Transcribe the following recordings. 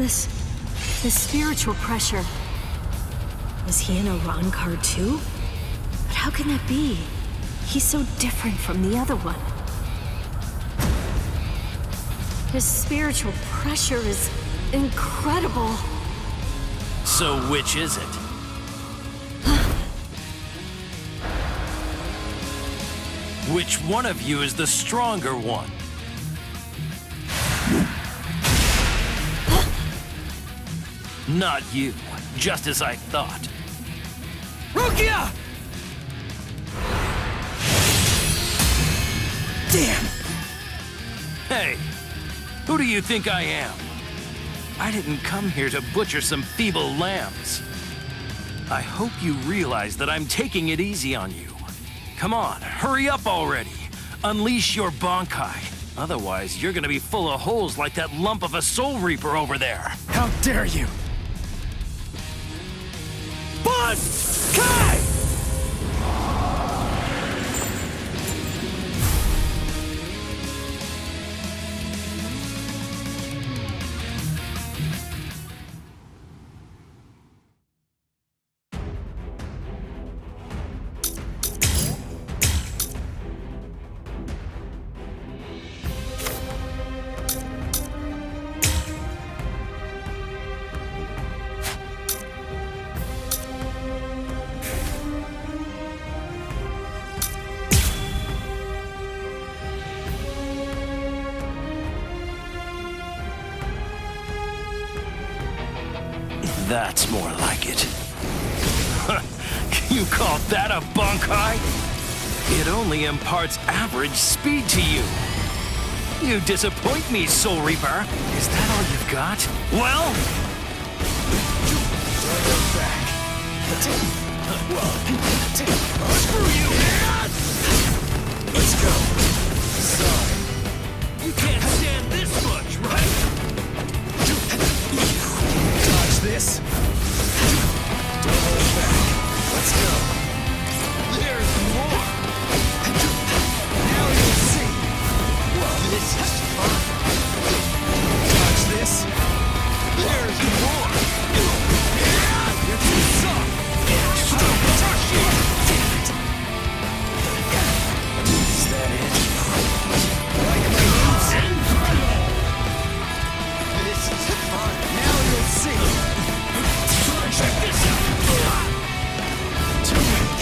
This spiritual pressure. Was he in a Ron card too? But how can that be? He's so different from the other one. His spiritual pressure is incredible. So which is it? Which one of you is the stronger one? Not you, just as I thought. Rukia! Damn! Hey, who do you think I am? I didn't come here to butcher some feeble lambs. I hope you realize that I'm taking it easy on you. Come on, hurry up already. Unleash your Bankai. Otherwise, you're gonna be full of holes like that lump of a Soul Reaper over there. How dare you! Bankai! That's more like it. You call that a Bankai? It only imparts average speed to you. You disappoint me, Soul Reaper. Is that all you've got? Well? Screw you, man! Let's go. Sorry. You can't stand this much, right? This? Don't hold back. Let's go. There's more. Now you'll see. Well, this is fun. Dodge this. There's more. You're too soft. I'll crush you. Damn it. Is that it? Like my moves? Incredible. This is fun. Now you'll see. Check this out! Too weak.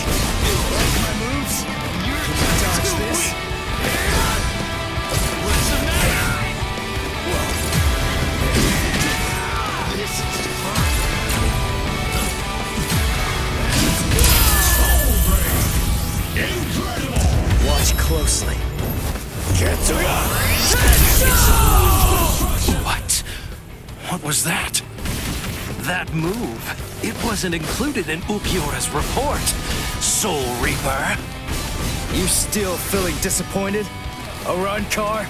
Like my moves? You're Dodge too this. weak. What's the matter? Whoa. This is fun. Incredible! Watch closely. What? What was that? That move, it wasn't included in Ulquiorra's report. Soul Reaper. You still feeling disappointed? A run car?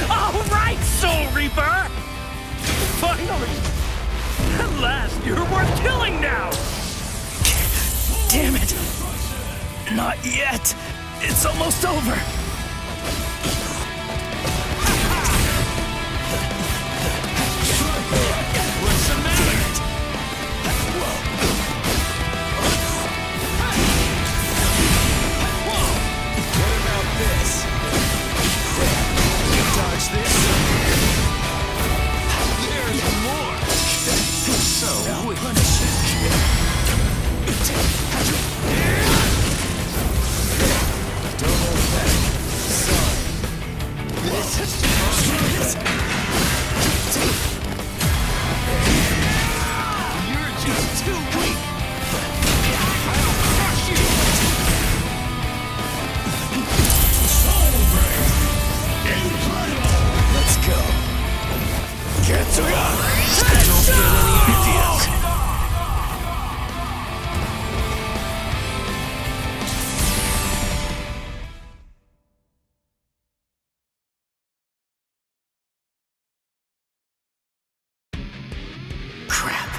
All right, Soul Reaper! Finally! At last, you're worth killing now! Damn it! Not yet! It's almost over! What's the matter? What about this? Dodge this? There's more! So weak. Don't hold back. Sorry. This is You're just too weak! I'll crush you! Incredible! Let's go. Get to Don't get any ideas. Crap.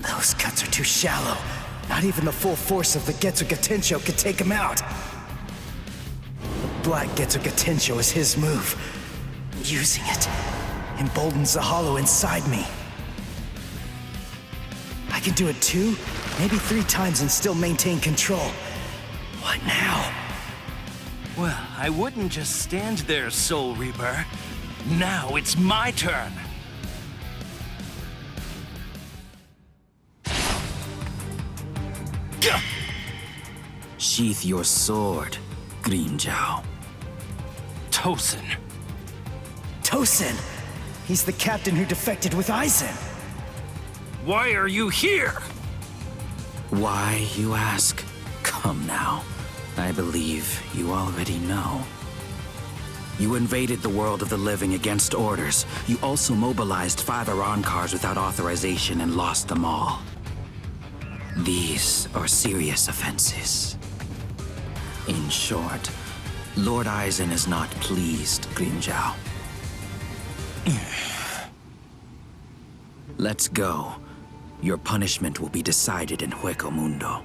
Those cuts are too shallow. Not even the full force of the Getsuga Tensho could take him out. The Black Getsuga Tensho is his move. Using it emboldens the hollow inside me. I can do it 2, maybe 3 times and still maintain control. What now? Well, I wouldn't just stand there, Soul Reaper. Now it's my turn. Gah! Sheath your sword, Grimmjow. Tosin. Tosin! He's the captain who defected with Aizen. Why are you here? Why, you ask? Come now. I believe you already know. You invaded the world of the living against orders. You also mobilized 5 Iran cars without authorization and lost them all. These are serious offenses. In short, Lord Aizen is not pleased, Grimmjow. Let's go. Your punishment will be decided in Hueco Mundo.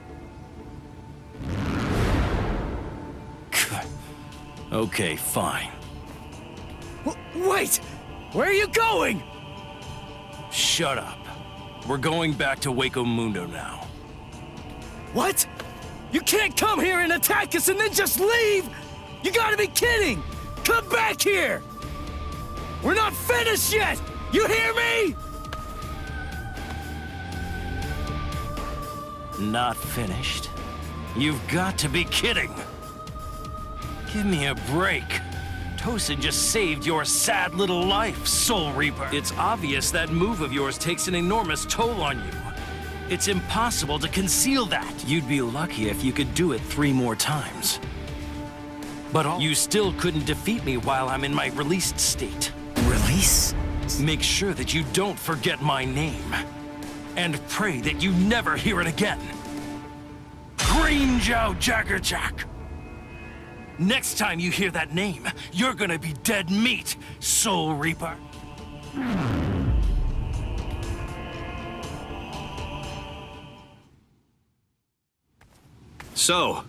Okay, fine. Wait! Where are you going? Shut up. We're going back to Hueco Mundo now. What? You can't come here and attack us and then just leave! You gotta be kidding! Come back here! We're not finished yet! You hear me? Not finished? You've got to be kidding! Give me a break. Tosin just saved your sad little life, Soul Reaper. It's obvious that move of yours takes an enormous toll on you. It's impossible to conceal that. You'd be lucky if you could do it 3 more times. But you still couldn't defeat me while I'm in my released state. Release? Make sure that you don't forget my name. And pray that you never hear it again. Grimmjow Jaggerjack! Next time you hear that name, you're gonna be dead meat, Soul Reaper. So,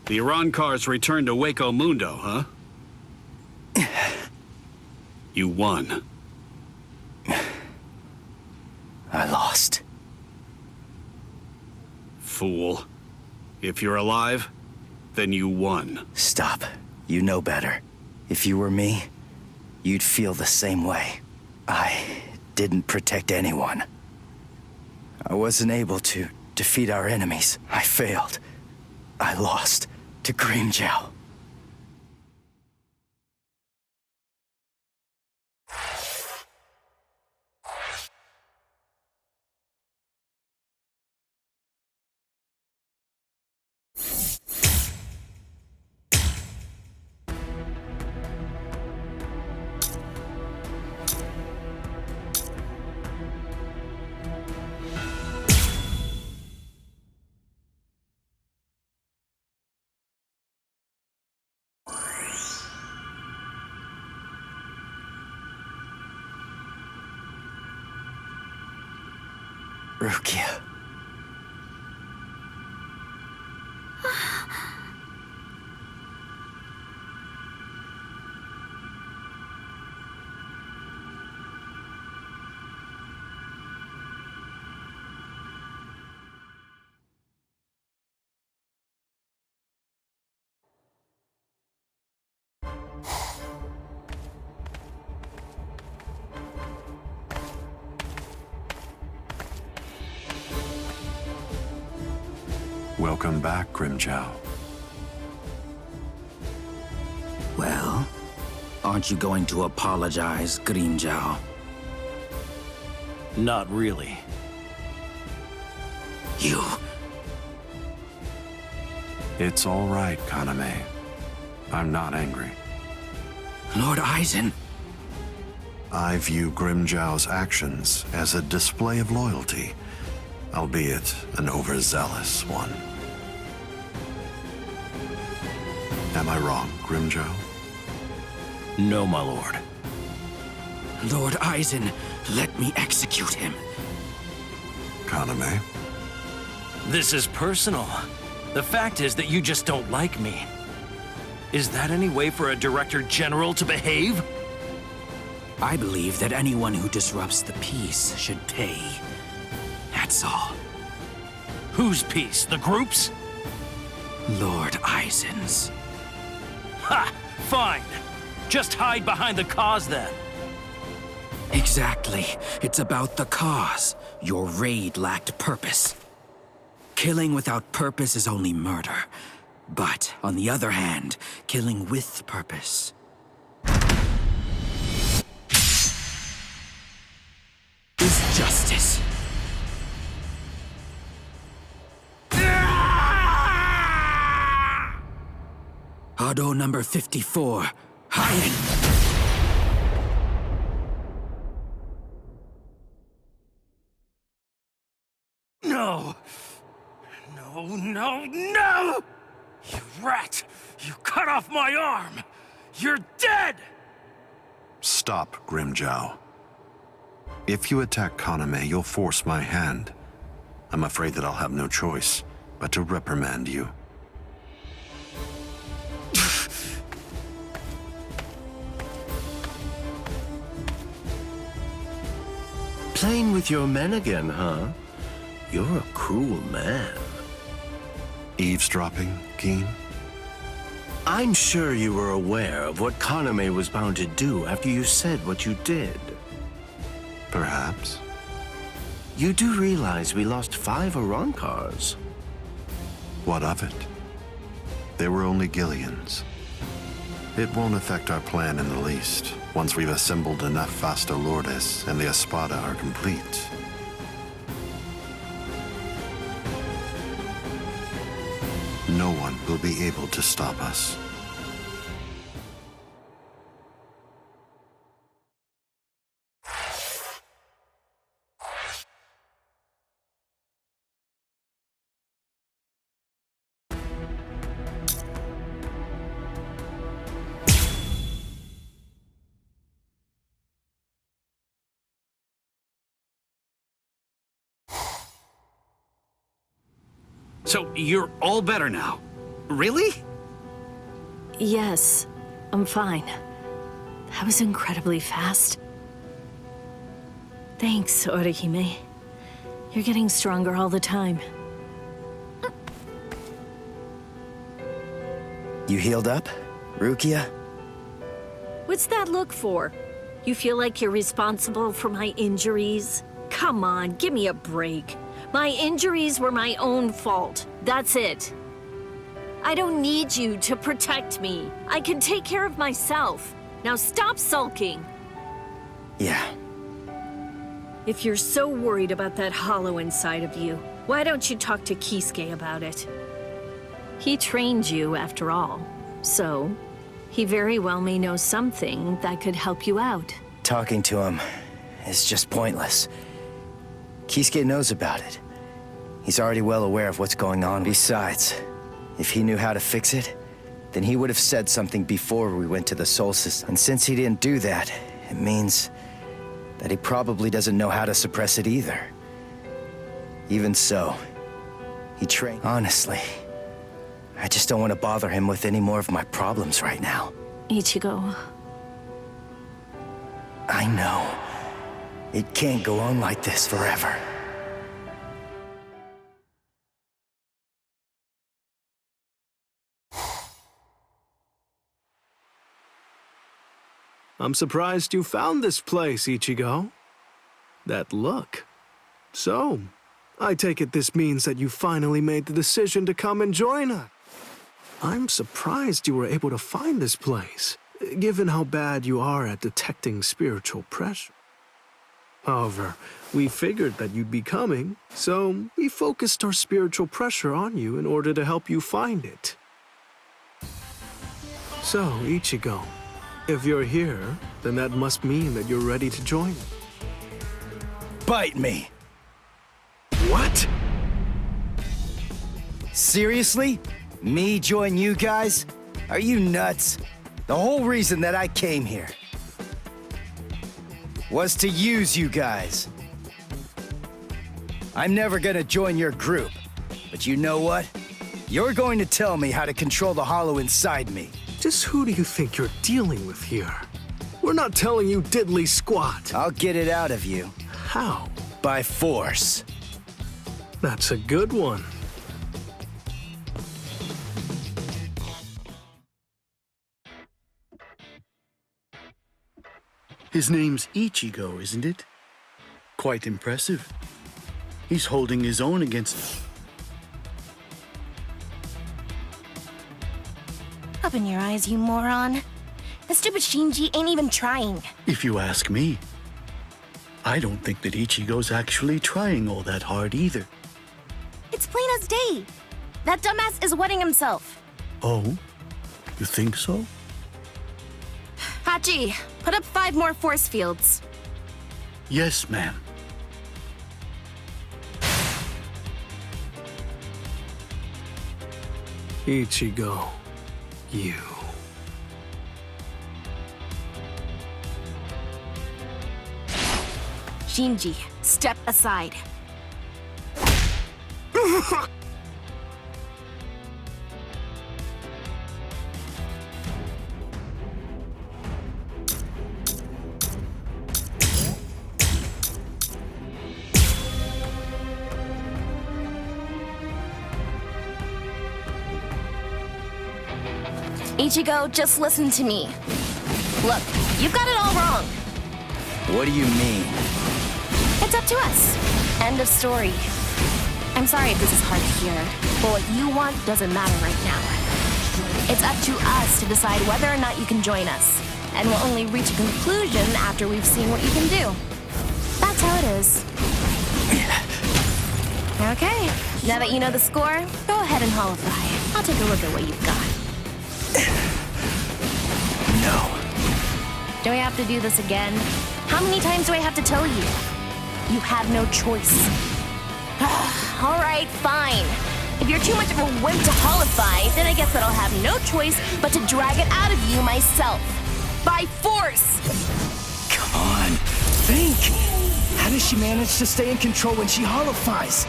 the Iran cars returned to Hueco Mundo, huh? You won. I lost. Fool. If you're alive, then you won. Stop. You know better. If you were me, you'd feel the same way. I didn't protect anyone. I wasn't able to defeat our enemies. I failed. I lost to Grimmjow. Rukia. Welcome back, Grimmjow. Well, aren't you going to apologize, Grimmjow? Not really. You... It's all right, Kaname. I'm not angry. Lord Aizen, I view Grimmjow's actions as a display of loyalty, albeit an overzealous one. Am I wrong, Grimmjow? No, my lord. Lord Aizen, let me execute him. Kaname? This is personal. The fact is that you just don't like me. Is that any way for a Director General to behave? I believe that anyone who disrupts the peace should pay. That's all. Whose peace? The group's? Lord Eisen's. Ha! Fine. Just hide behind the cause then. Exactly. It's about the cause. Your raid lacked purpose. Killing without purpose is only murder. But, on the other hand, killing with purpose is justice. Auto number 54, Hyan. No! No, no, no! You rat! You cut off my arm! You're dead! Stop, Grimjow. If you attack Kaname, you'll force my hand. I'm afraid that I'll have no choice but to reprimand you. Playing with your men again, huh? You're a cruel man. Eavesdropping, Keen? I'm sure you were aware of what Kaname was bound to do after you said what you did. Perhaps. You do realize we lost 5 Arankars. What of it? They were only Gillians. It won't affect our plan in the least, once we've assembled enough Vasta Lourdes and the Espada are complete. No one will be able to stop us. So you're all better now? Really? Yes, I'm fine. That was incredibly fast. Thanks, Orihime. You're getting stronger all the time. You healed up, Rukia? What's that look for? You feel like you're responsible for my injuries? Come on, give me a break. My injuries were my own fault. That's it. I don't need you to protect me. I can take care of myself. Now stop sulking. Yeah. If you're so worried about that hollow inside of you, why don't you talk to Kisuke about it? He trained you, after all. So, he very well may know something that could help you out. Talking to him is just pointless. Kisuke knows about it. He's already well aware of what's going on. Besides, if he knew how to fix it, then he would have said something before we went to the Soul System. And since he didn't do that, it means that he probably doesn't know how to suppress it either. Even so, he trained. Honestly, I just don't want to bother him with any more of my problems right now. Ichigo. I know. It can't go on like this forever. I'm surprised you found this place, Ichigo. That look. So, I take it this means that you finally made the decision to come and join us. I'm surprised you were able to find this place, given how bad you are at detecting spiritual pressure. However, we figured that you'd be coming, so we focused our spiritual pressure on you in order to help you find it. So, Ichigo, if you're here, then that must mean that you're ready to join. Bite me! What? Seriously? Me join you guys? Are you nuts? The whole reason that I came here was to use you guys. I'm never gonna join your group, but you know what? You're going to tell me how to control the hollow inside me. Just who do you think you're dealing with here? We're not telling you diddly squat. I'll get it out of you. How? By force. That's a good one. His name's Ichigo, isn't it? Quite impressive. He's holding his own against... Open your eyes, you moron. The stupid Shinji ain't even trying. If you ask me, I don't think that Ichigo's actually trying all that hard either. It's plain as day. That dumbass is wetting himself. Oh? You think so? Hachi, put up 5 more force fields. Yes, ma'am. Ichigo, you. Shinji, step aside. Ichigo, just listen to me. Look, you've got it all wrong. What do you mean? It's up to us. End of story. I'm sorry if this is hard to hear, but what you want doesn't matter right now. It's up to us to decide whether or not you can join us, and we'll only reach a conclusion after we've seen what you can do. That's how it is. Okay, now that you know the score, go ahead and holify. I'll take a look at what you've got. No. Do I have to do this again? How many times do I have to tell you? You have no choice. All right, fine. If you're too much of a wimp to holify, then I guess that I'll have no choice but to drag it out of you myself. By force! Come on, think. How does she manage to stay in control when she holifies?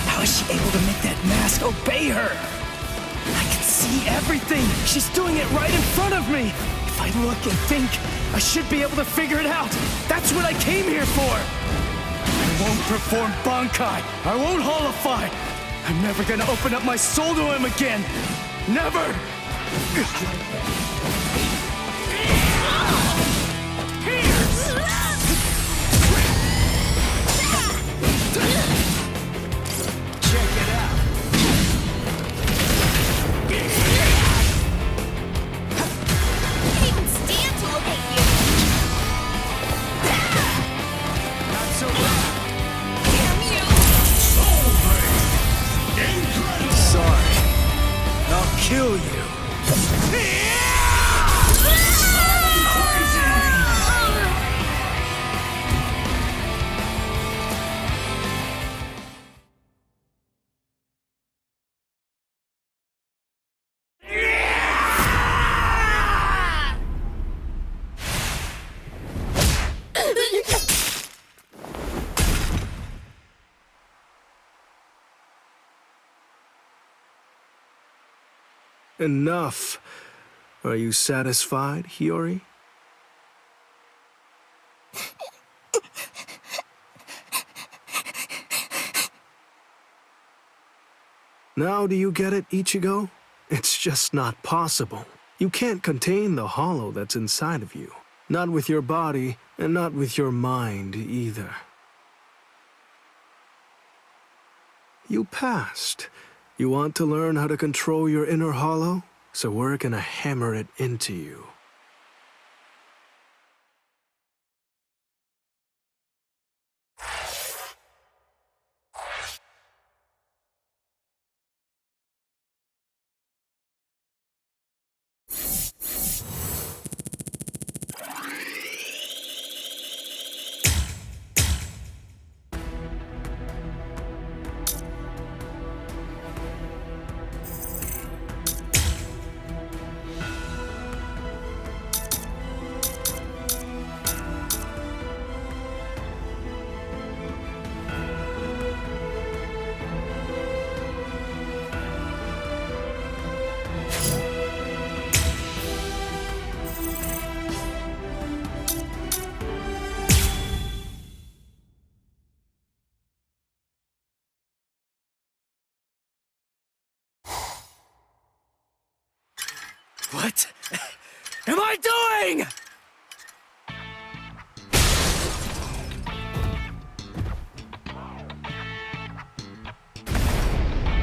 How is she able to make that mask obey her? I can see everything. She's doing it right in front of me. If I look and think, I should be able to figure it out. That's what I came here for. I won't perform Bankai. I won't holify. I'm never gonna open up my soul to him again. Never! Check it out. I can't even stand to look at you. Not so bad. Damn you! Sorry. I'll kill you. Enough. Are you satisfied, Hiyori? Now do you get it, Ichigo? It's just not possible. You can't contain the hollow that's inside of you. Not with your body, and not with your mind either. You passed. You want to learn how to control your inner hollow? So we're gonna hammer it into you. What am I doing?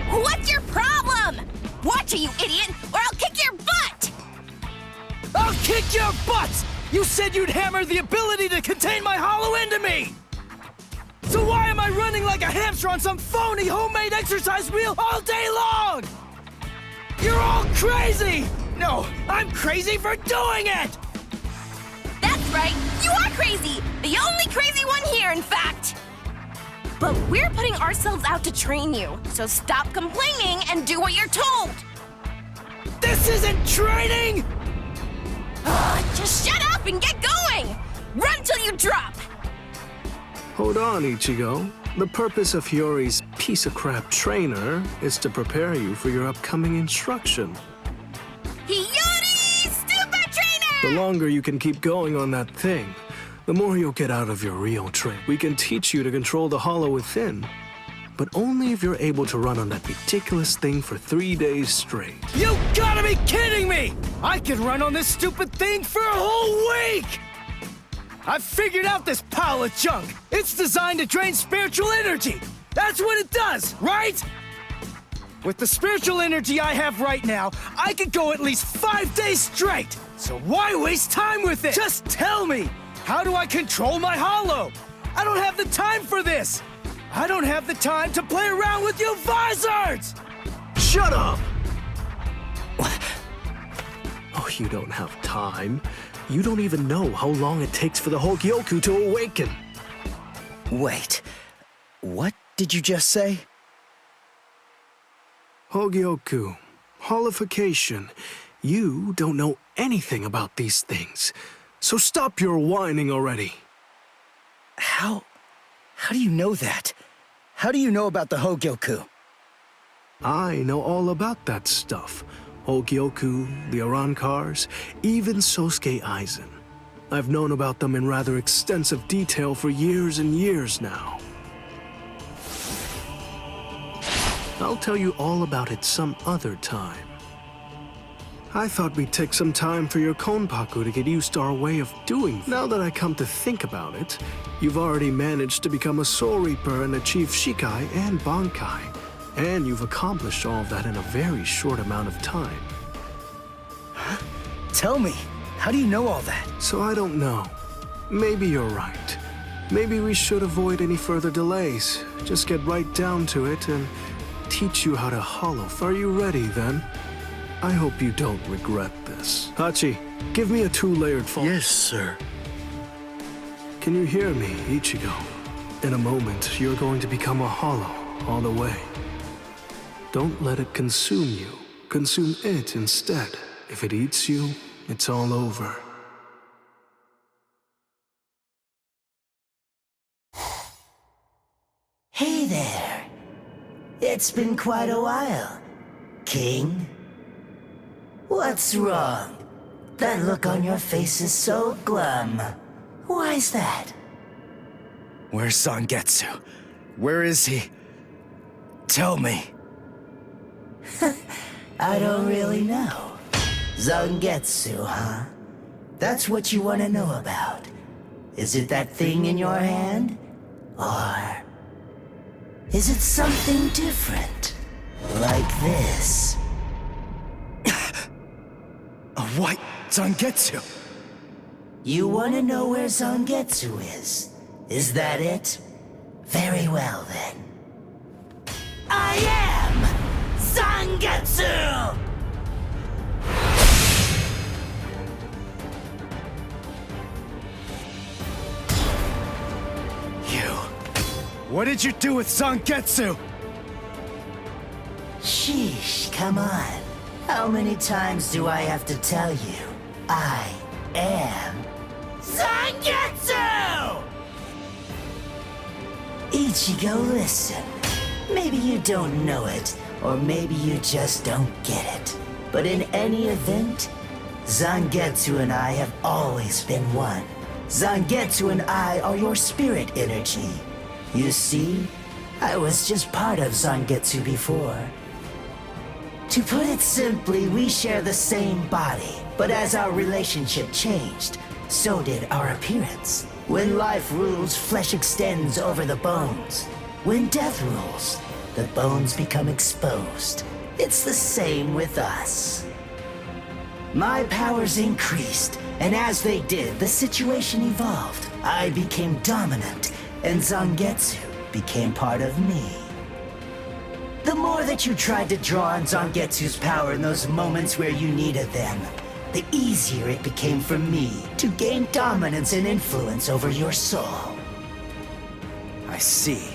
What's your problem? Watch it, you idiot, or I'll kick your butt! I'll kick your butts! You said you'd hammer the ability to contain my hollow into me! So why am I running like a hamster on some phony homemade exercise wheel all day long? You're all crazy! No, I'm crazy for doing it! That's right, you are crazy! The only crazy one here, in fact! But we're putting ourselves out to train you, so stop complaining and do what you're told! This isn't training! Just shut up and get going! Run till you drop! Hold on, Ichigo. The purpose of Hiyori's piece of crap trainer is to prepare you for your upcoming instruction. Hiyori, stupid trainer! The longer you can keep going on that thing, the more you'll get out of your real train. We can teach you to control the hollow within, but only if you're able to run on that ridiculous thing for 3 days straight. You gotta be kidding me! I can run on this stupid thing for a whole week! I've figured out this pile of junk. It's designed to drain spiritual energy. That's what it does, right? With the spiritual energy I have right now, I could go at least 5 days straight. So why waste time with it? Just tell me, how do I control my hollow? I don't have the time for this. I don't have the time to play around with you Vizards! Shut up! Oh, you don't have time. You don't even know how long it takes for the Hogyoku to awaken. Wait, what did you just say? Hogyoku, holification. You don't know anything about these things, so stop your whining already. How do you know that? How do you know about the Hogyoku? I know all about that stuff. Hogyoku, the Arankars, even Sosuke Aizen. I've known about them in rather extensive detail for years and years now. I'll tell you all about it some other time. I thought we'd take some time for your Konpaku to get used to our way of doing things. Now that I come to think about it, you've already managed to become a Soul Reaper and achieve Shikai and Bankai. And you've accomplished all of that in a very short amount of time. Huh? Tell me, how do you know all that? So I don't know. Maybe you're right. Maybe we should avoid any further delays. Just get right down to it and teach you how to hollow. Are you ready then? I hope you don't regret this. Hachi, give me a 2-layered fall. Yes, sir. Can you hear me, Ichigo? In a moment, you're going to become a hollow all the way. Don't let it consume you. Consume it instead. If it eats you, it's all over. Hey there. It's been quite a while, King. What's wrong? That look on your face is so glum. Why's that? Where's Zangetsu? Where is he? Tell me. I don't really know. Zangetsu, huh? That's what you want to know about. Is it that thing in your hand? Or is it something different? Like this? A white Zangetsu. You want to know where Zangetsu is? Is that it? Very well then. I am Zangetsu! What did you do with Zangetsu? Sheesh, come on. How many times do I have to tell you? I am Zangetsu! Ichigo, listen. Maybe you don't know it, or maybe you just don't get it. But in any event, Zangetsu and I have always been one. Zangetsu and I are your spirit energy. You see, I was just part of Zangetsu before. To put it simply, we share the same body, but as our relationship changed, so did our appearance. When life rules, flesh extends over the bones. When death rules, the bones become exposed. It's the same with us. My powers increased, and as they did, the situation evolved. I became dominant, and Zangetsu became part of me. The more that you tried to draw on Zangetsu's power in those moments where you needed them, the easier it became for me to gain dominance and influence over your soul. I see.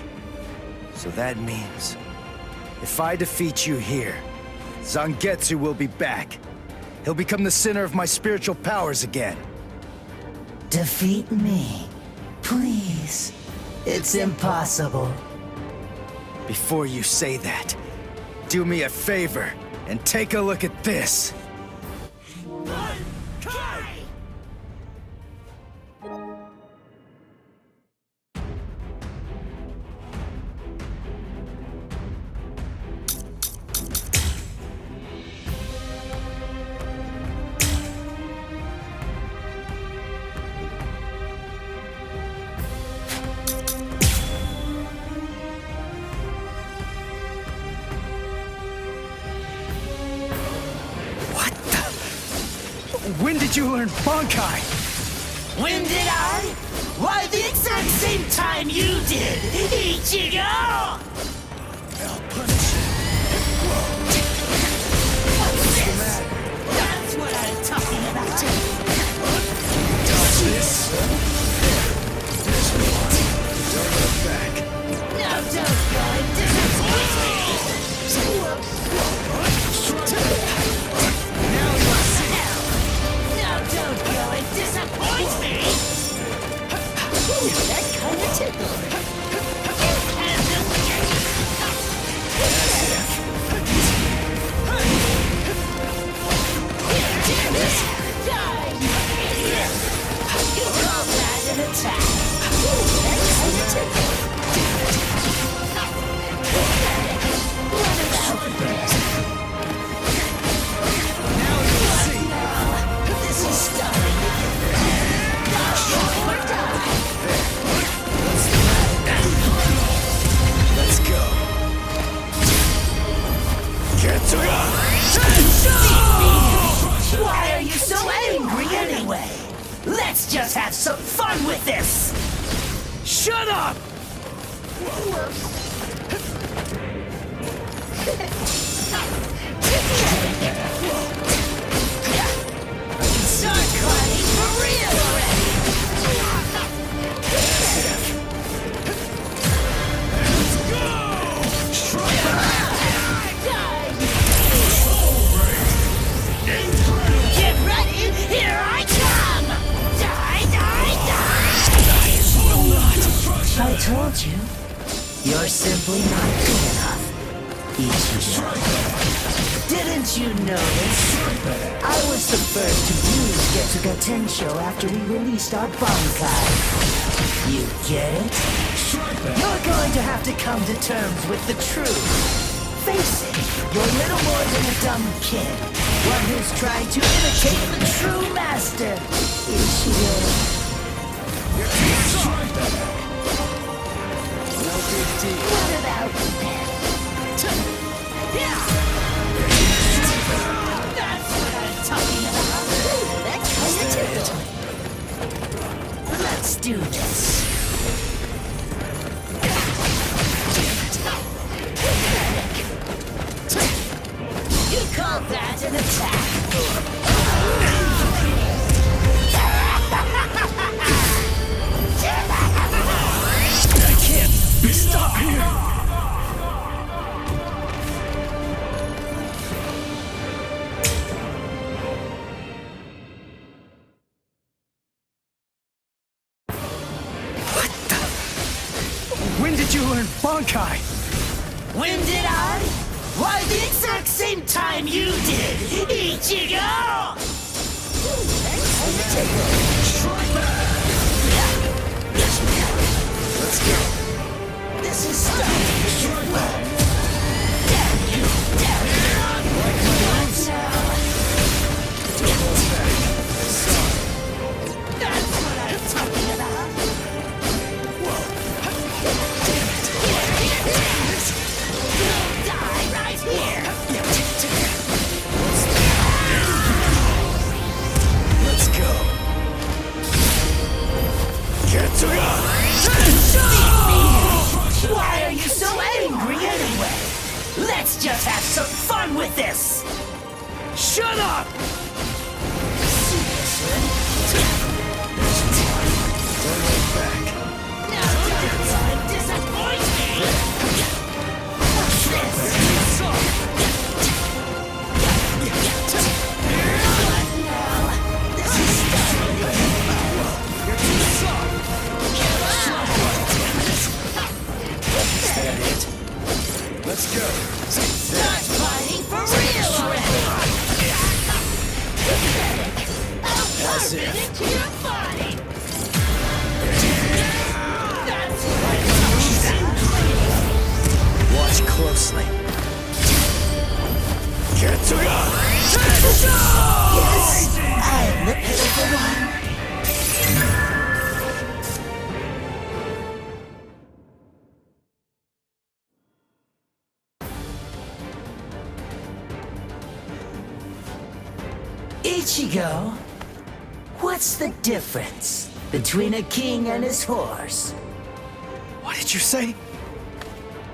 So that means, if I defeat you here, Zangetsu will be back. He'll become the center of my spiritual powers again. Defeat me, please. It's impossible. Before you say that, do me a favor and take a look at this. When did you learn Bankai? When did I? Why, the exact same time you did, Ichigo! I'll punish you. What's this? That's what I'm talking about. Dodge this. This one. Don't look back. No, don't go and disappoint me! Now you'll see. No, don't go and disappoint me! That kind of tickled. Die, you idiot! You call that an attack? That kind of tickled. What about this? Now you'll see. This is starting to get die or die. Let's go. Get to Why are you so angry anyway? Let's just have some fun with this! Shut up! Start crying for real already! Get ready! Here I come! Die, die, die! I told you. You're simply not good enough, Ichigo. Didn't you notice? I was the first to use Getsuga Tensho after we released our Bankai. You get it? You're going to have to come to terms with the truth. Face it, you're little more than a dumb kid. One who's trying to imitate the true master, Ichigo. You're too strong. No big deal. What about that? That's what I'm talking about. That kind of tickle. Let's do this. You call that an I can't stop here. When did you learn Bankai? When did I? Why, the exact same time you did, Ichigo! Let's go. This is starting to get fun. Damn you, damn you! Shut up! Let's go. Start fighting for real already! That's it. Into your body! That's Watch closely. Get to go! Yes! I'm the pitiful one! Ichigo, what's the difference between a king and his horse? What did you say?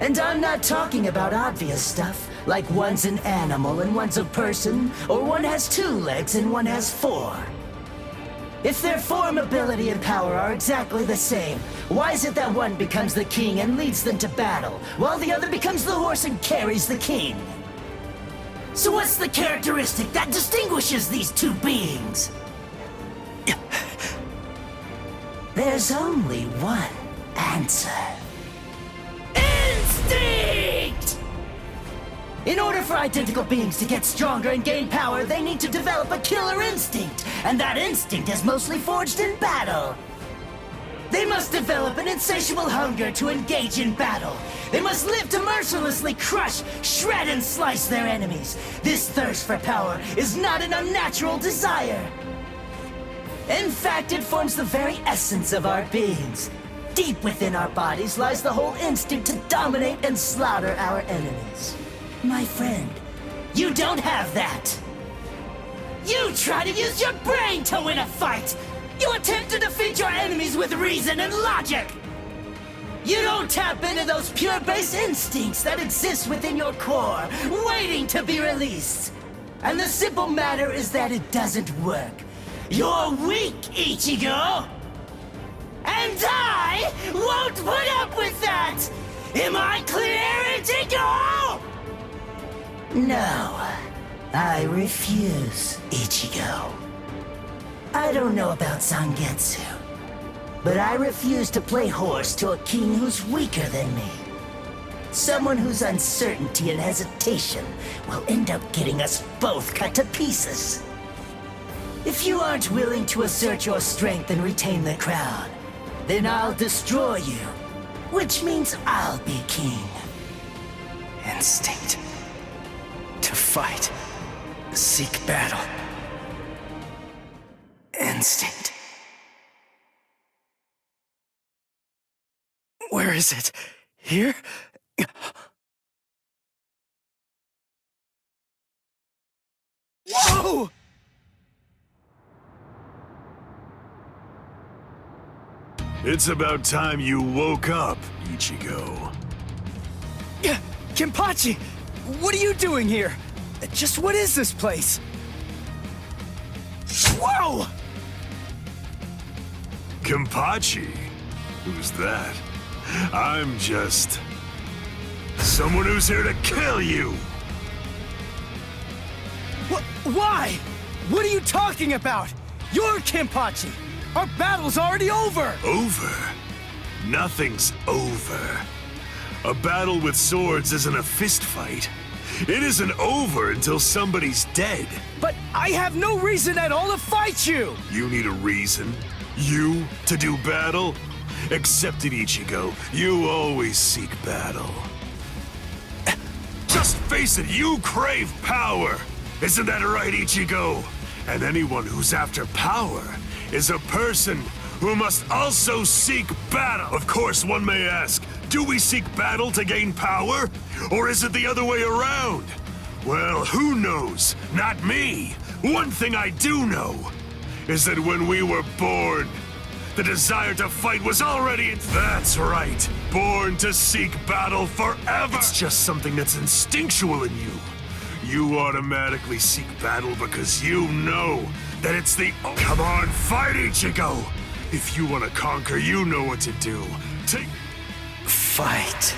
And I'm not talking about obvious stuff, like one's an animal and one's a person, or one has 2 legs and one has 4. If their form, ability, and power are exactly the same, why is it that one becomes the king and leads them to battle, while the other becomes the horse and carries the king? So what's the characteristic that distinguishes these 2 beings? There's only one answer. Instinct! In order for identical beings to get stronger and gain power, they need to develop a killer instinct, and that instinct is mostly forged in battle. They must develop an insatiable hunger to engage in battle. They must live to mercilessly crush, shred, and slice their enemies. This thirst for power is not an unnatural desire. In fact, it forms the very essence of our beings. Deep within our bodies lies the whole instinct to dominate and slaughter our enemies. My friend, you don't have that. You try to use your brain to win a fight. You attempt to defeat your enemies with reason and logic. You don't tap into those pure base instincts that exist within your core, waiting to be released. And the simple matter is that it doesn't work. You're weak, Ichigo! And I won't put up with that! Am I clear, Ichigo? No, I refuse, Ichigo. I don't know about Zangetsu, but I refuse to play horse to a king who's weaker than me. Someone whose uncertainty and hesitation will end up getting us both cut to pieces. If you aren't willing to assert your strength and retain the crown, then I'll destroy you, which means I'll be king. Instinct. To fight. Seek battle. Instinct. Where is it? Here? Whoa! It's about time you woke up, Ichigo. Kenpachi! What are you doing here? Just what is this place? Whoa! Kenpachi? Who's that? I'm just... someone who's here to kill you! Why? What are you talking about? You're Kenpachi! Our battle's already over! Over? Nothing's over. A battle with swords isn't a fist fight. It isn't over until somebody's dead. But I have no reason at all to fight you! You need a reason? You to do battle? Accept it, Ichigo. You always seek battle. Just face it, you crave power! Isn't that right, Ichigo? And anyone who's after power is a person who must also seek battle. Of course, one may ask, do we seek battle to gain power? Or is it the other way around? Well, who knows? Not me. One thing I do know is that when we were born, the desire to fight was already in... That's right. Born to seek battle forever. It's just something that's instinctual in you. You automatically seek battle because you know that it's the... Come on, fight, Ichigo! If you want to conquer, you know what to do. Take... Fight.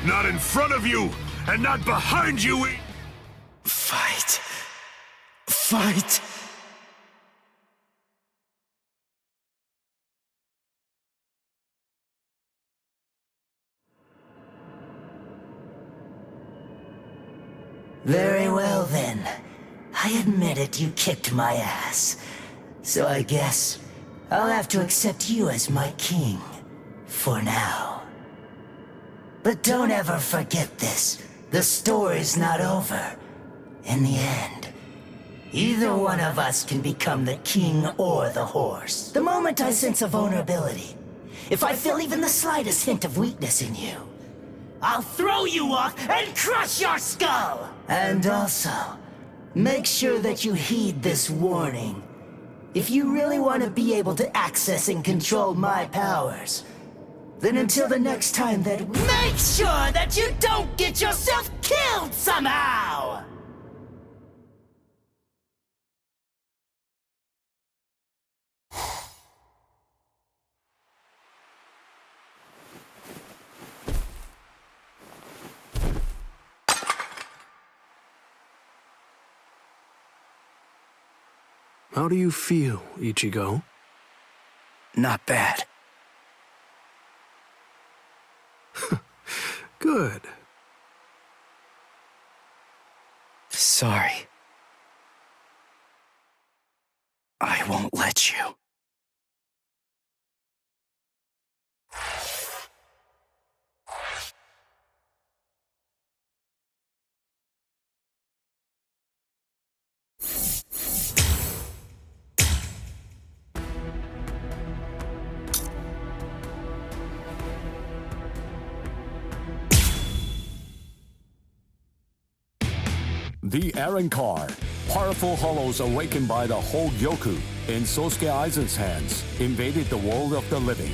Not in front of you, and not behind you! Fight. Fight. Very well then. I admit it, you kicked my ass. So I guess I'll have to accept you as my king. For now. But don't ever forget this. The story's not over. In the end, either one of us can become the king or the horse. The moment I sense a vulnerability, if I feel even the slightest hint of weakness in you, I'll throw you off and crush your skull! And also, make sure that you heed this warning. If you really want to be able to access and control my powers, then until the next time that... Make sure that you don't get yourself killed somehow! How do you feel, Ichigo? Not bad. Good. Sorry. I won't let you. The Aaron Car. Powerful hollows awakened by the Hogyoku in Sosuke Aizen's hands invaded the world of the living.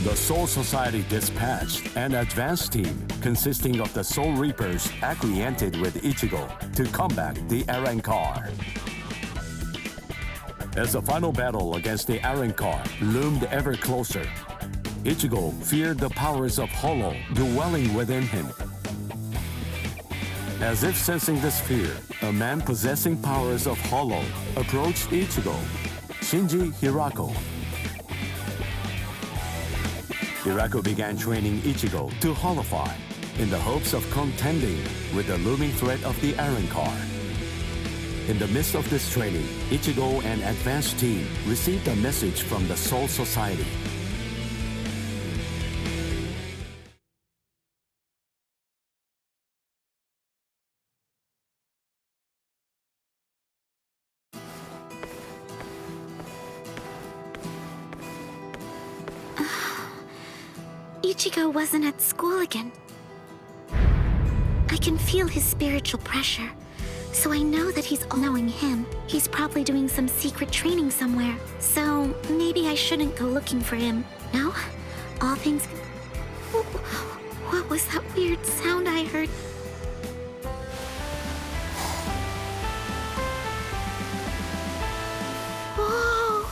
The Soul Society dispatched an advance team consisting of the Soul Reapers acquainted with Ichigo to combat the Aaron Car. As the final battle against the Aaron Car loomed ever closer, Ichigo feared the powers of Hollow dwelling within him. As if sensing this fear, a man possessing powers of Hollow approached Ichigo, Shinji Hirako. Hirako began training Ichigo to Hollowfy in the hopes of contending with the looming threat of the Aaron Car. In the midst of this training, Ichigo and advance team received a message from the Soul Society. Ichigo wasn't at school again. I can feel his spiritual pressure. So I know that he's knowing him. He's probably doing some secret training somewhere. So maybe I shouldn't go looking for him. No? All things... What was that weird sound I heard? Whoa!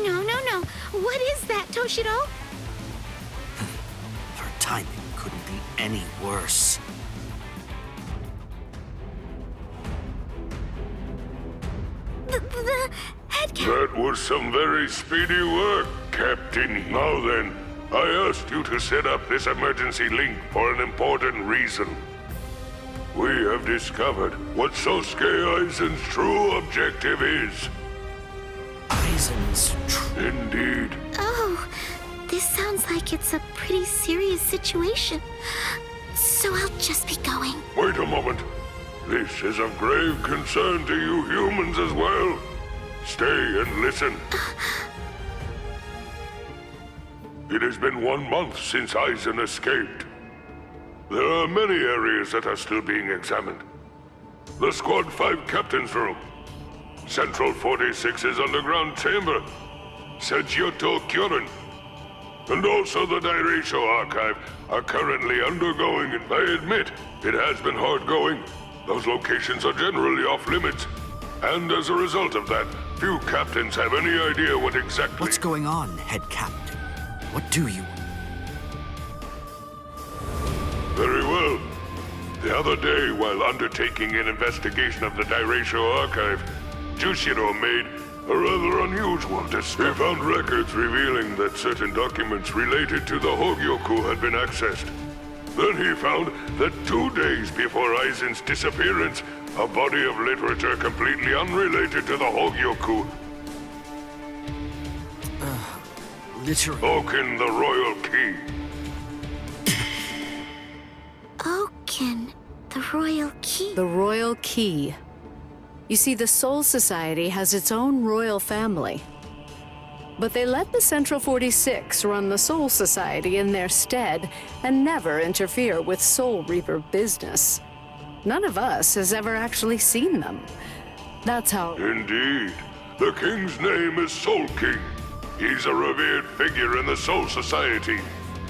No. What is that, Toshiro? Your timing couldn't be any worse. The head cap. That was some very speedy work, Captain. Now then, I asked you to set up this emergency link for an important reason. We have discovered what Sosuke Aizen's true objective is. Aizen's Indeed. Oh, this sounds like it's a pretty serious situation. So I'll just be going. Wait a moment. This is of grave concern to you humans as well. Stay and listen. It has been 1 month since Aizen escaped. There are many areas that are still being examined. The Squad 5 Captain's Room. Central 46's underground chamber. Sejiyoto Kyorin. And also the Dairaisho Archive are currently undergoing it. I admit, it has been hard going. Those locations are generally off limits. And as a result of that, few captains have any idea what exactly... What's going on, head captain? What do you... Very well. The other day, while undertaking an investigation of the Dairaisho Archive, Jushiro made a rather unusual discovery. He found records revealing that certain documents related to the Hogyoku had been accessed. Then he found that 2 days before Aizen's disappearance, a body of literature completely unrelated to the Hogyoku. Literally. Oaken, the Royal Key. Oaken, the Royal Key. The Royal Key. You see, the Soul Society has its own royal family. But they let the Central 46 run the Soul Society in their stead and never interfere with Soul Reaper business. None of us has ever actually seen them. That's how... Indeed. The King's name is Soul King. He's a revered figure in the Soul Society.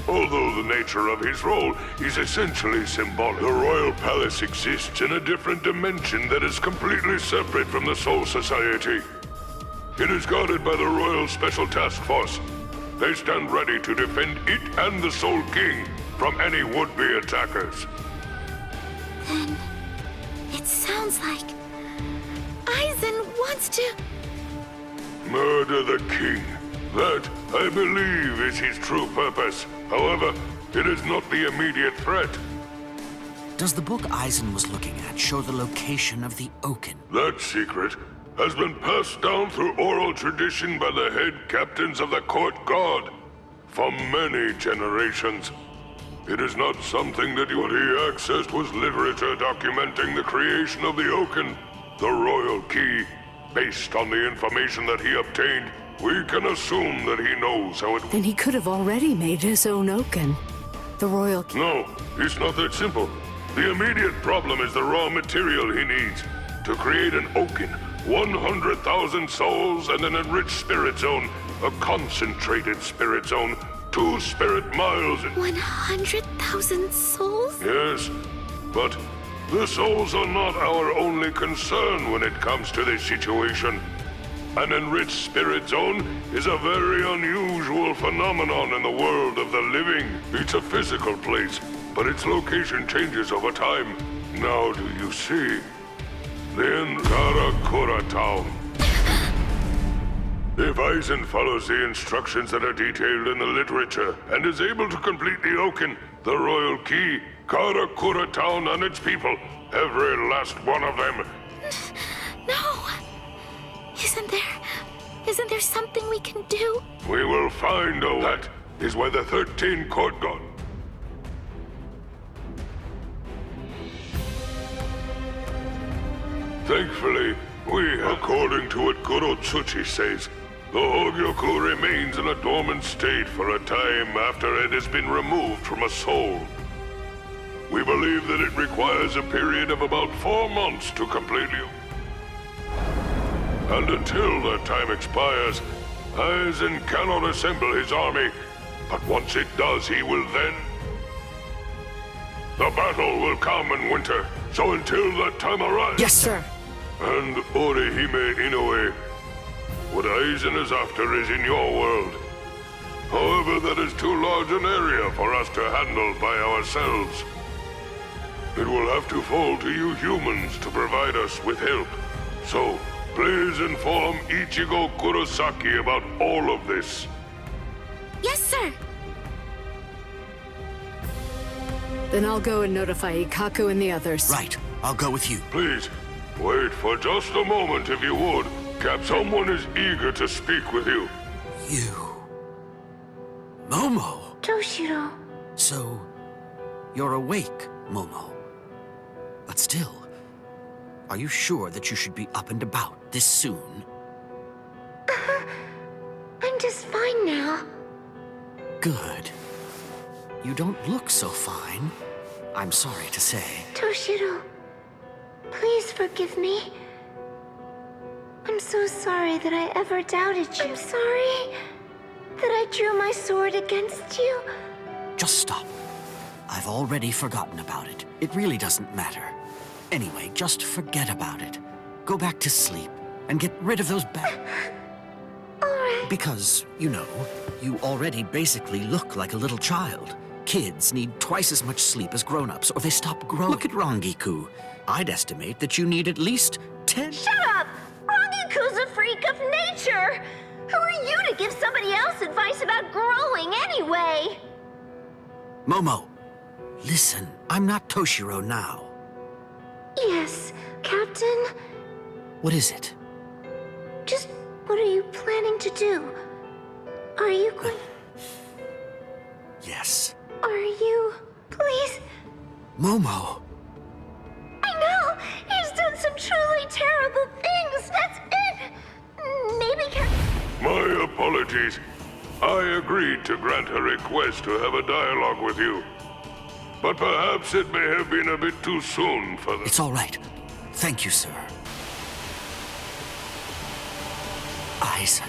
Although the nature of his role is essentially symbolic. The Royal Palace exists in a different dimension that is completely separate from the Soul Society. It is guarded by the Royal Special Task Force. They stand ready to defend it and the Soul King from any would-be attackers. Then... it sounds like... Aizen wants to... Murder the King. That, I believe, is his true purpose. However, it is not the immediate threat. Does the book Aizen was looking at show the location of the Oaken? That secret has been passed down through oral tradition by the head captains of the Court Guard for many generations. It is not something that what he accessed was literature documenting the creation of the Oaken, the Royal Key. Based on the information that he obtained, we can assume that he knows how it... Then he could have already made his own Oaken. The Royal Key. No, it's not that simple. The immediate problem is the raw material he needs. To create an Oaken, 100,000 souls and an enriched spirit zone, a concentrated spirit zone, 2 spirit miles... 100,000 souls? Yes, but the souls are not our only concern when it comes to this situation. An enriched spirit zone is a very unusual phenomenon in the world of the living. It's a physical place, but its location changes over time. Now do you see? The Karakura town. If Aizen follows the instructions that are detailed in the literature and is able to complete the Oaken, the Royal Key, Karakura town and its people, every last one of them. No! Isn't there something we can do? We will find out. That is why the 13 Court Guard. Thankfully, according to what Goro Tsuchi says, the Hogyoku remains in a dormant state for a time after it has been removed from a soul. We believe that it requires a period of about 4 months to completely... And until that time expires, Aizen cannot assemble his army. But once it does, he will then... The battle will come in winter, so until that time arrives... Yes, sir. And Orihime Inoue, what Aizen is after is in your world. However, that is too large an area for us to handle by ourselves. It will have to fall to you humans to provide us with help. So, please inform Ichigo Kurosaki about all of this. Yes, sir! Then I'll go and notify Ikaku and the others. Right. I'll go with you. Please, wait for just a moment if you would. Cap, someone is eager to speak with you. You... Momo! Toshiro. So, you're awake, Momo. But still, are you sure that you should be up and about this soon? I'm just fine now. Good. You don't look so fine, I'm sorry to say. Toshiro, Please forgive me. I'm so sorry that I ever doubted you. I'm sorry that I drew my sword against you. Just stop. I've already forgotten about it. It really doesn't matter. Anyway, just forget about it. Go back to sleep and get rid of those bad... Alright. Because, you know, you already basically look like a little child. Kids need twice as much sleep as grown-ups, or they stop growing. Look at Rangiku. I'd estimate that you need at least 10... Shut up! Rangiku's a freak of nature! Who are you to give somebody else advice about growing anyway? Momo, listen, I'm not Toshiro now. Yes, Captain. What is it? Just what are you planning to do? Are you going... Yes. Are you... Please? Momo! I know! He's done some truly terrible things! That's it! Maybe My apologies. I agreed to grant her request to have a dialogue with you. But perhaps it may have been a bit too soon for the... It's all right. Thank you, sir. Aizen.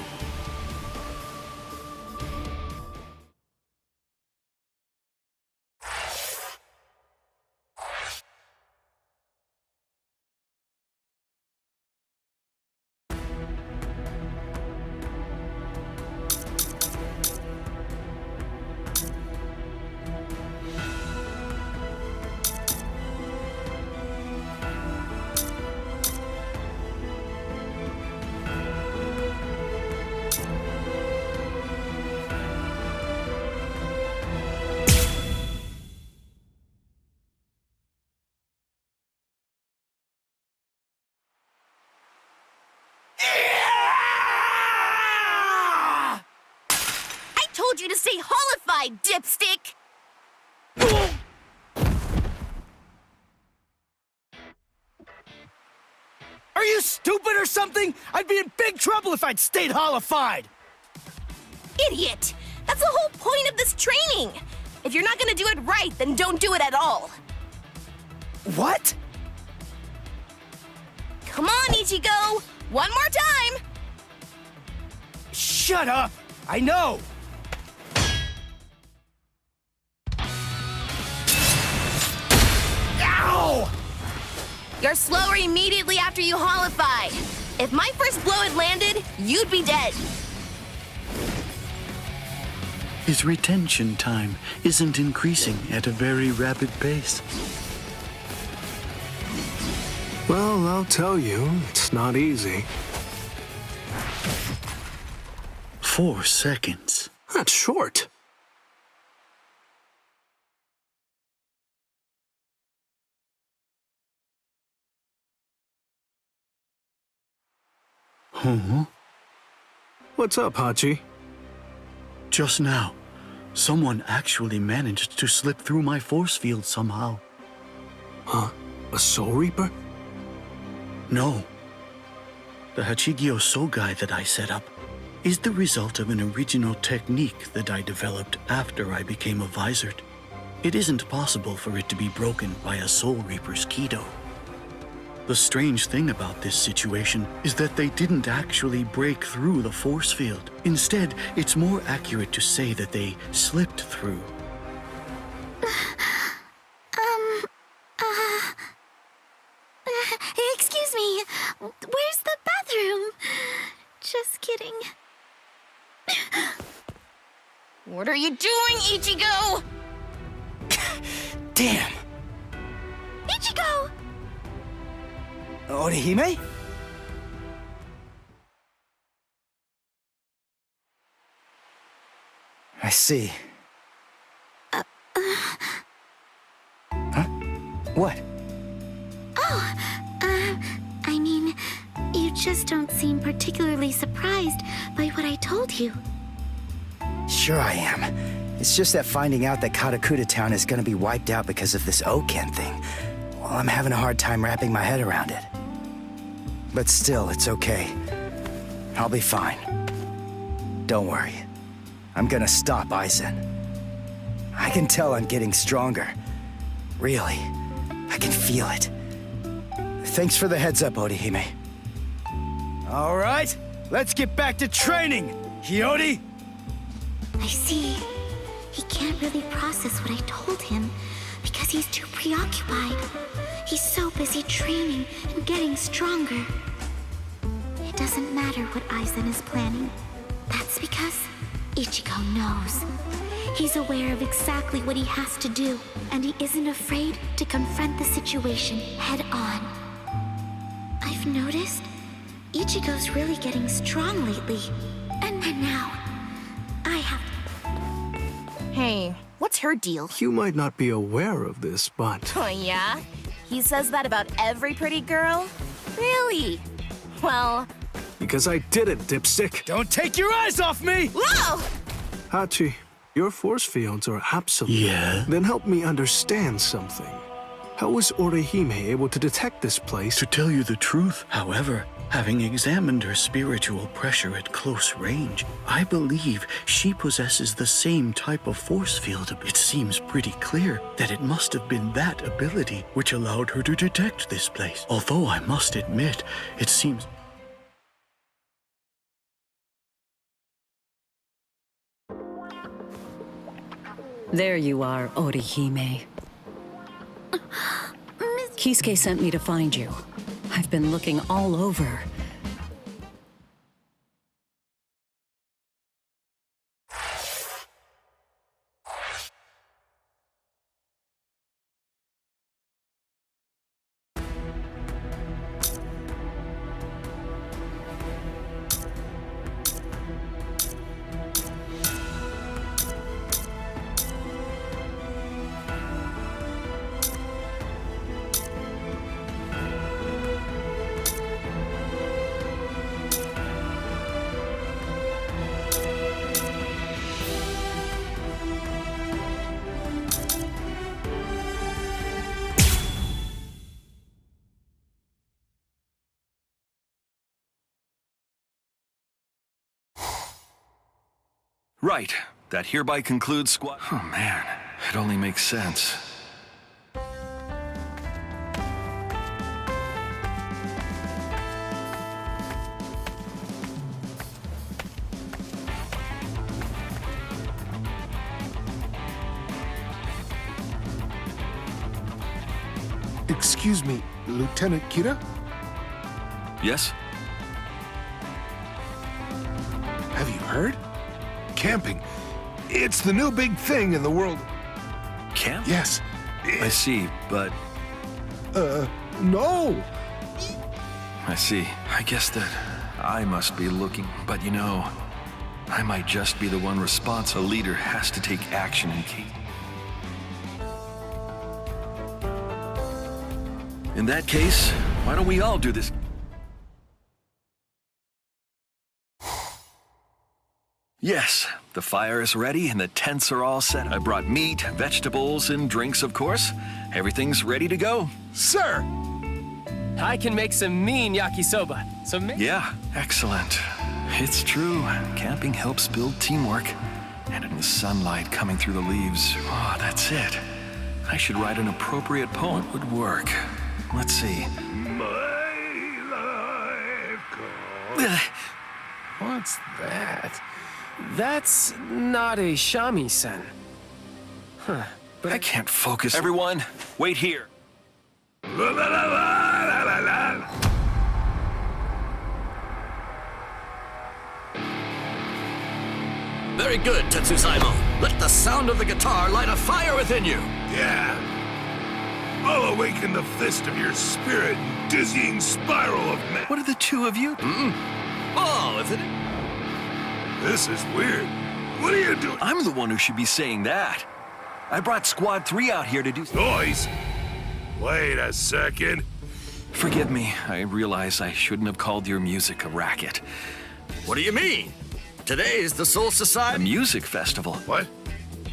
You to stay holified, dipstick! Are you stupid or something? I'd be in big trouble if I'd stayed holified! Idiot! That's the whole point of this training! If you're not gonna do it right, then don't do it at all! What? Come on, Ichigo! One more time! Shut up! I know! Ow! You're slower immediately after you holify. If my first blow had landed, you'd be dead. His retention time isn't increasing at a very rapid pace. Well, I'll tell you, it's not easy. 4 seconds. That's short. Huh? What's up, Hachi? Just now, someone actually managed to slip through my force field somehow. Huh? A Soul Reaper? No. The Hachigyo Sogai that I set up is the result of an original technique that I developed after I became a Vizard. It isn't possible for it to be broken by a Soul Reaper's Kido. The strange thing about this situation is that they didn't actually break through the force field. Instead, it's more accurate to say that they slipped through. Excuse me. Where's the bathroom? Just kidding. What are you doing, Ichigo? Damn! Ichigo! Orihime? I see. Huh? What? Oh, I mean, you just don't seem particularly surprised by what I told you. Sure I am. It's just that finding out that Katakura Town is gonna be wiped out because of this Oken thing, well, I'm having a hard time wrapping my head around it. But still, it's okay. I'll be fine. Don't worry. I'm gonna stop Aizen. I can tell I'm getting stronger. Really. I can feel it. Thanks for the heads up, Orihime. All right, let's get back to training, Hiyori! I see. He can't really process what I told him because he's too preoccupied. He's so busy training and getting stronger. It doesn't matter what Aizen is planning. That's because Ichigo knows. He's aware of exactly what he has to do, and he isn't afraid to confront the situation head on. I've noticed Ichigo's really getting strong lately. And now, I have... Hey, what's her deal? You might not be aware of this, but... Oh, yeah? He says that about every pretty girl? Really? Well... Because I did it, dipstick! Don't take your eyes off me! Whoa! Hachi, your force fields are absolute. Yeah? Then help me understand something. How was Orihime able to detect this place? To tell you the truth, however, having examined her spiritual pressure at close range, I believe she possesses the same type of force field. It seems pretty clear that it must have been that ability which allowed her to detect this place. Although I must admit, it seems... There you are, Orihime. Kisuke sent me to find you. I've been looking all over. Right. That hereby concludes squad... Oh, man. It only makes sense. Excuse me, Lieutenant Kira? Yes? Have you heard? Camping. It's the new big thing in the world. Camp? Yes. I see, but... No! I see. I guess that I must be looking, but you know, I might just be the one responsible. A leader has to take action in case... In that case, why don't we all do this? Yes, the fire is ready and the tents are all set. I brought meat, vegetables, and drinks, of course. Everything's ready to go. Sir! I can make some mean yakisoba. Yeah, excellent. It's true. Camping helps build teamwork. And in the sunlight coming through the leaves, oh, that's it. I should write an appropriate poem. What would work? Let's see. What's that? That's not a shamisen. Huh. But I can't focus. Everyone, wait here. Very good, Tetsusaimo. Let the sound of the guitar light a fire within you. Yeah. I'll awaken the fist of your spirit and dizzying spiral of men. What are the two of you? Oh, is it? This is weird. What are you doing? I'm the one who should be saying that. I brought Squad 3 out here to do... Noise! Wait a second. Forgive me. I realize I shouldn't have called your music a racket. What do you mean? Today's the Soul Society... A music festival. What?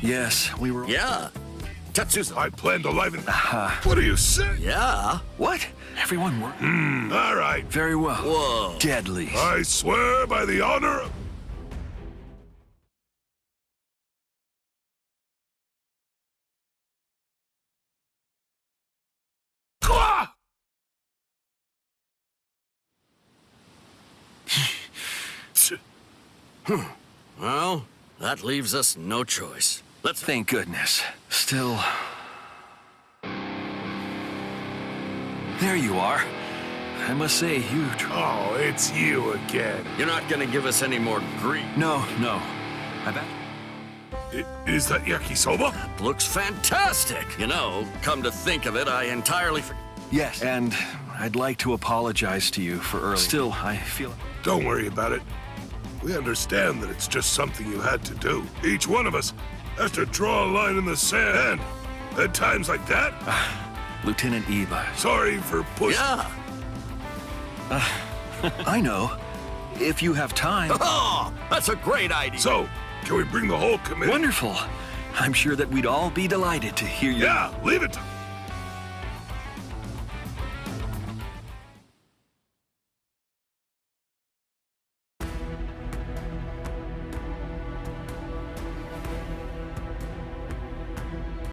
Yes, we were... Yeah. Tetsu's... I planned to liven... What do you say? Yeah. What? Everyone work... All right. Very well. Whoa. Deadly. I swear by the honor of... Well, that leaves us no choice. Let's... Thank goodness. Still... There you are. I must say, you... Oh, it's you again. You're not gonna give us any more grief. No. I bet... Is that yakisoba? Looks fantastic. You know, come to think of it, I entirely Yes, and I'd like to apologize to you for earlier. Still, I feel... Don't worry about it. We understand that it's just something you had to do. Each one of us has to draw a line in the sand. At times like that... Lieutenant Eba. Sorry for pushing... Yeah. I know. If you have time... Oh, that's a great idea. So, can we bring the whole committee? Wonderful. I'm sure that we'd all be delighted to hear you. Yeah, leave it to...